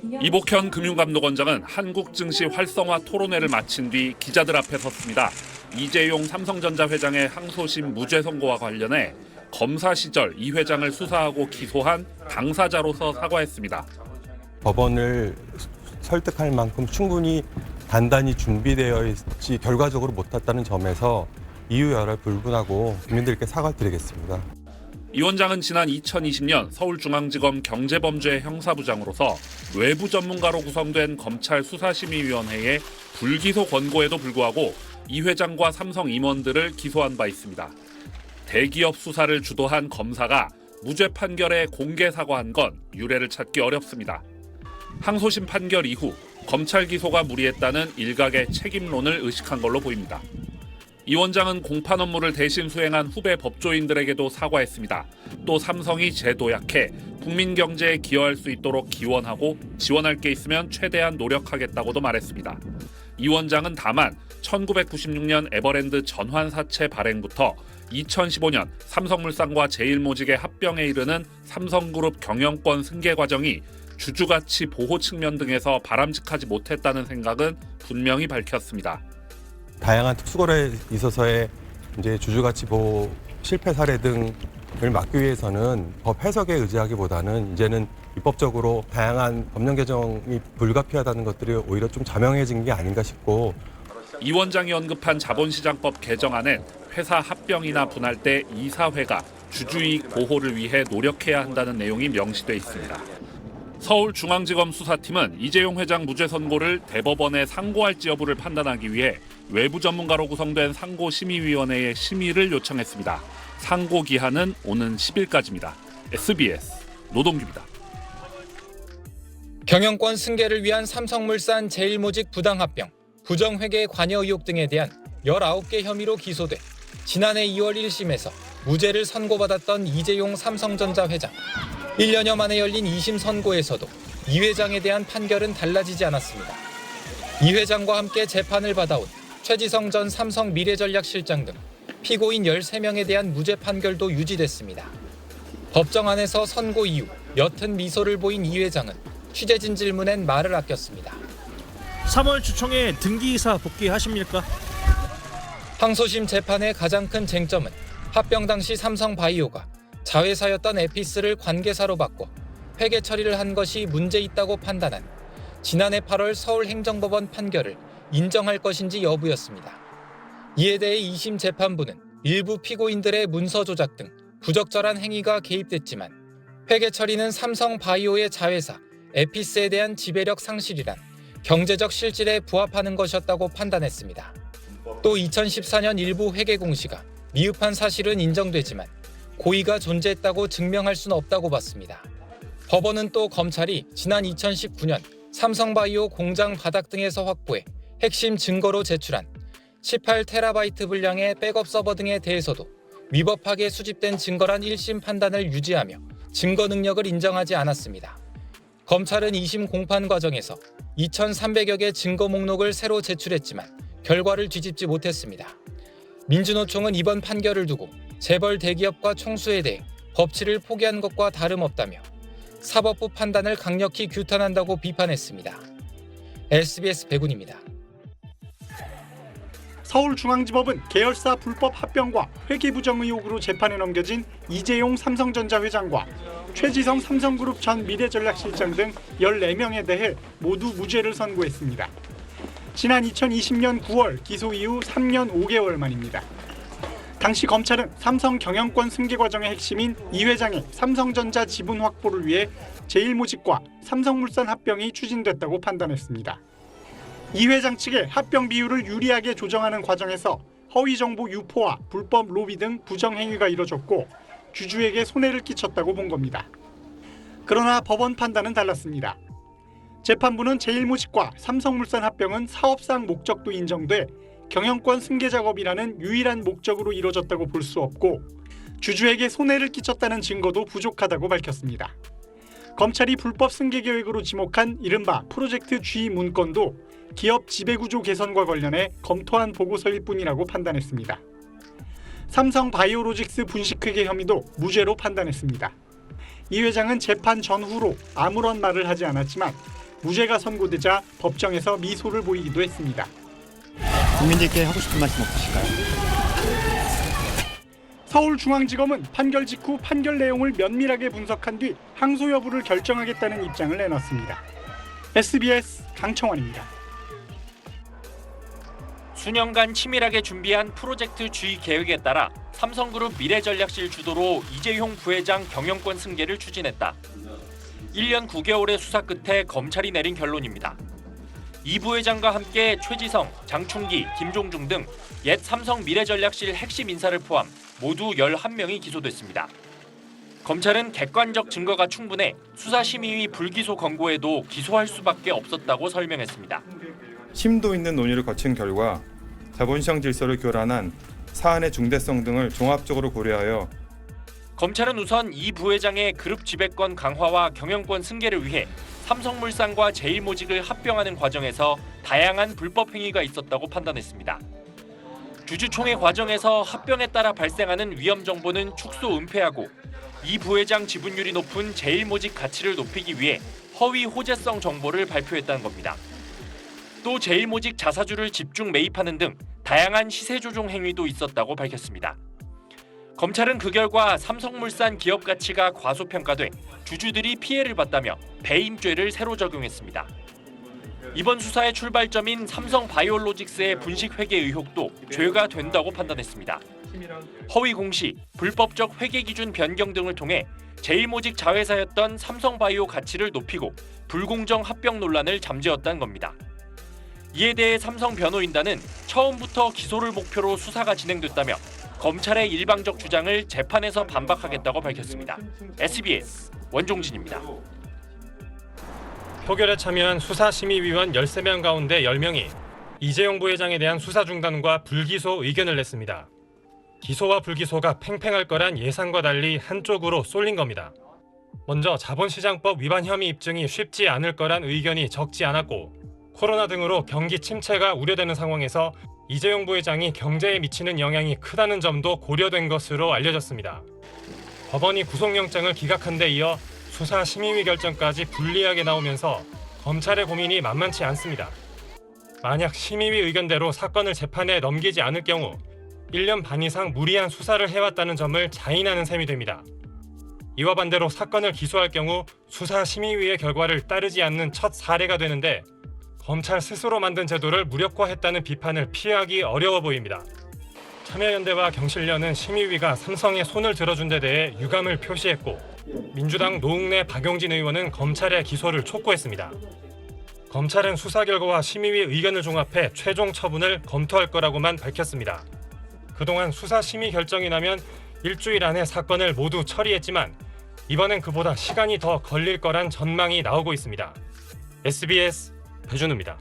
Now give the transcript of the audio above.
이복현 금융감독원장은 한국 증시 활성화 토론회를 마친 뒤 기자들 앞에 섰습니다. 이재용 삼성전자 회장의 항소심 무죄 선고와 관련해 검사 시절 이 회장을 수사하고 기소한 당사자로서 사과했습니다. 법원을 설득할 만큼 충분히 단단히 준비되어 있지 결과적으로 못했다는 점에서 이유 여러 불분하고 국민들께 사과드리겠습니다. 이 원장은 지난 2020년 서울중앙지검 경제범죄 형사부장으로서 외부 전문가로 구성된 검찰 수사심의위원회의 불기소 권고에도 불구하고 이 회장과 삼성 임원들을 기소한 바 있습니다. 대기업 수사를 주도한 검사가 무죄 판결에 공개 사과한 건 유례를 찾기 어렵습니다. 항소심 판결 이후 검찰 기소가 무리했다는 일각의 책임론을 의식한 걸로 보입니다. 이 원장은 공판 업무를 대신 수행한 후배 법조인들에게도 사과했습니다. 또 삼성이 재도약해 국민 경제에 기여할 수 있도록 기원하고 지원할 게 있으면 최대한 노력하겠다고도 말했습니다. 이 원장은 다만 1996년 에버랜드 전환 사채 발행부터 2015년 삼성물산과 제일모직의 합병에 이르는 삼성그룹 경영권 승계 과정이 주주가치 보호 측면 등에서 바람직하지 못했다는 생각은 분명히 밝혔습니다. 다양한 특수거래에 있어서의 이제 주주가치 보호 실패 사례 등을 막기 위해서는 법 해석에 의지하기보다는 이제는 입법적으로 다양한 법령 개정이 불가피하다는 것들이 오히려 좀 자명해진 게 아닌가 싶고, 이 원장이 언급한 자본시장법 개정안엔 회사 합병이나 분할 때 이사회가 주주이익 보호를 위해 노력해야 한다는 내용이 명시돼 있습니다. 서울중앙지검 수사팀은 이재용 회장 무죄 선고를 대법원에 상고할지 여부를 판단하기 위해 외부 전문가로 구성된 상고심의위원회의 심의를 요청했습니다. 상고 기한은 오는 10일까지입니다. SBS 노동규입니다. 경영권 승계를 위한 삼성물산 제일모직 부당합병, 부정회계 관여 의혹 등에 대한 19개 혐의로 기소돼 지난해 2월 1심에서 무죄를 선고받았던 이재용 삼성전자 회장. 1년여 만에 열린 2심 선고에서도 이 회장에 대한 판결은 달라지지 않았습니다. 이 회장과 함께 재판을 받아온 최지성 전 삼성 미래전략실장 등 피고인 13명에 대한 무죄 판결도 유지됐습니다. 법정 안에서 선고 이후 옅은 미소를 보인 이 회장은 취재진 질문엔 말을 아꼈습니다. 3월 주총에 등기이사 복귀하십니까? 항소심 재판의 가장 큰 쟁점은 합병 당시 삼성바이오가 자회사였던 에피스를 관계사로 바꿔 회계 처리를 한 것이 문제 있다고 판단한 지난해 8월 서울행정법원 판결을 인정할 것인지 여부였습니다. 이에 대해 2심 재판부는 일부 피고인들의 문서 조작 등 부적절한 행위가 개입됐지만 회계 처리는 삼성바이오의 자회사 에피스에 대한 지배력 상실이란 경제적 실질에 부합하는 것이었다고 판단했습니다. 또 2014년 일부 회계 공시가 미흡한 사실은 인정되지만 고의가 존재했다고 증명할 수는 없다고 봤습니다. 법원은 또 검찰이 지난 2019년 삼성바이오 공장 바닥 등에서 확보해 핵심 증거로 제출한 18TB 분량의 백업 서버 등에 대해서도 위법하게 수집된 증거란 1심 판단을 유지하며 증거 능력을 인정하지 않았습니다. 검찰은 2심 공판 과정에서 2,300여 개 증거 목록을 새로 제출했지만 결과를 뒤집지 못했습니다. 민주노총은 이번 판결을 두고 재벌 대기업과 총수에 대해 법치를 포기한 것과 다름없다며 사법부 판단을 강력히 규탄한다고 비판했습니다. SBS 백운입니다. 서울중앙지법은 계열사 불법 합병과 회계부정 의혹으로 재판에 넘겨진 이재용 삼성전자 회장과 최지성 삼성그룹 전 미래전략실장 등 14명에 대해 모두 무죄를 선고했습니다. 지난 2020년 9월 기소 이후 3년 5개월 만입니다. 당시 검찰은 삼성 경영권 승계 과정의 핵심인 이 회장의 삼성전자 지분 확보를 위해 제일모직과 삼성물산 합병이 추진됐다고 판단했습니다. 이 회장 측의 합병 비율을 유리하게 조정하는 과정에서 허위 정보 유포와 불법 로비 등 부정 행위가 이뤄졌고 주주에게 손해를 끼쳤다고 본 겁니다. 그러나 법원 판단은 달랐습니다. 재판부는 제일모직과 삼성물산 합병은 사업상 목적도 인정돼 경영권 승계 작업이라는 유일한 목적으로 이뤄졌다고 볼 수 없고 주주에게 손해를 끼쳤다는 증거도 부족하다고 밝혔습니다. 검찰이 불법 승계 계획으로 지목한 이른바 프로젝트 G 문건도 기업 지배구조 개선과 관련해 검토한 보고서일 뿐이라고 판단했습니다. 삼성 바이오로직스 분식회계 혐의도 무죄로 판단했습니다. 이 회장은 재판 전후로 아무런 말을 하지 않았지만 무죄가 선고되자 법정에서 미소를 보이기도 했습니다. 국민들께 하고 싶은 말씀 없으실까요? 서울중앙지검은 판결 직후 판결 내용을 면밀하게 분석한 뒤 항소 여부를 결정하겠다는 입장을 내놨습니다. SBS 강청원입니다. 수년간 치밀하게 준비한 프로젝트 주의 계획에 따라 삼성그룹 미래전략실 주도로 이재용 부회장 경영권 승계를 추진했다. 1년 9개월의 수사 끝에 검찰이 내린 결론입니다. 이 부회장과 함께 최지성, 장충기, 김종중 등 옛 삼성 미래전략실 핵심 인사를 포함 모두 11명이 기소됐습니다. 검찰은 객관적 증거가 충분해 수사심의위 불기소 권고에도 기소할 수밖에 없었다고 설명했습니다. 심도 있는 논의를 거친 결과 자본시장 질서를 교란한 사안의 중대성 등을 종합적으로 고려하여 검찰은 우선 이 부회장의 그룹 지배권 강화와 경영권 승계를 위해 삼성물산과 제일모직을 합병하는 과정에서 다양한 불법 행위가 있었다고 판단했습니다. 주주총회 과정에서 합병에 따라 발생하는 위험 정보는 축소 은폐하고 이 부회장 지분율이 높은 제일모직 가치를 높이기 위해 허위 호재성 정보를 발표했다는 겁니다. 또 제일모직 자사주를 집중 매입하는 등 다양한 시세 조종 행위도 있었다고 밝혔습니다. 검찰은 그 결과 삼성물산 기업 가치가 과소평가돼 주주들이 피해를 봤다며 배임죄를 새로 적용했습니다. 이번 수사의 출발점인 삼성바이오로직스의 분식 회계 의혹도 죄가 된다고 판단했습니다. 허위 공시, 불법적 회계 기준 변경 등을 통해 제일모직 자회사였던 삼성바이오 가치를 높이고 불공정 합병 논란을 잠재웠다는 겁니다. 이에 대해 삼성 변호인단은 처음부터 기소를 목표로 수사가 진행됐다며 검찰의 일방적 주장을 재판에서 반박하겠다고 밝혔습니다. SBS 원종진입니다. 표결에 참여한 수사심의위원 13명 가운데 10명이 이재용 부회장에 대한 수사 중단과 불기소 의견을 냈습니다. 기소와 불기소가 팽팽할 거란 예상과 달리 한쪽으로 쏠린 겁니다. 먼저 자본시장법 위반 혐의 입증이 쉽지 않을 거란 의견이 적지 않았고 코로나 등으로 경기 침체가 우려되는 상황에서 이재용 부회장이 경제에 미치는 영향이 크다는 점도 고려된 것으로 알려졌습니다. 법원이 구속영장을 기각한 데 이어 수사심의위 결정까지 불리하게 나오면서 검찰의 고민이 만만치 않습니다. 만약 심의위 의견대로 사건을 재판에 넘기지 않을 경우 1년 반 이상 무리한 수사를 해왔다는 점을 자인하는 셈이 됩니다. 이와 반대로 사건을 기소할 경우 수사심의위의 결과를 따르지 않는 첫 사례가 되는데 검찰 스스로 만든 제도를 무력화했다는 비판을 피하기 어려워 보입니다. 참여연대와 경실련은 심의위가 삼성의 손을 들어준 데 대해 유감을 표시했고 민주당 노웅래 박용진 의원은 검찰의 기소를 촉구했습니다. 검찰은 수사 결과와 심의위 의견을 종합해 최종 처분을 검토할 거라고만 밝혔습니다. 그동안 수사심의 결정이 나면 일주일 안에 사건을 모두 처리했지만 이번엔 그보다 시간이 더 걸릴 거란 전망이 나오고 있습니다. SBS 배준우입니다.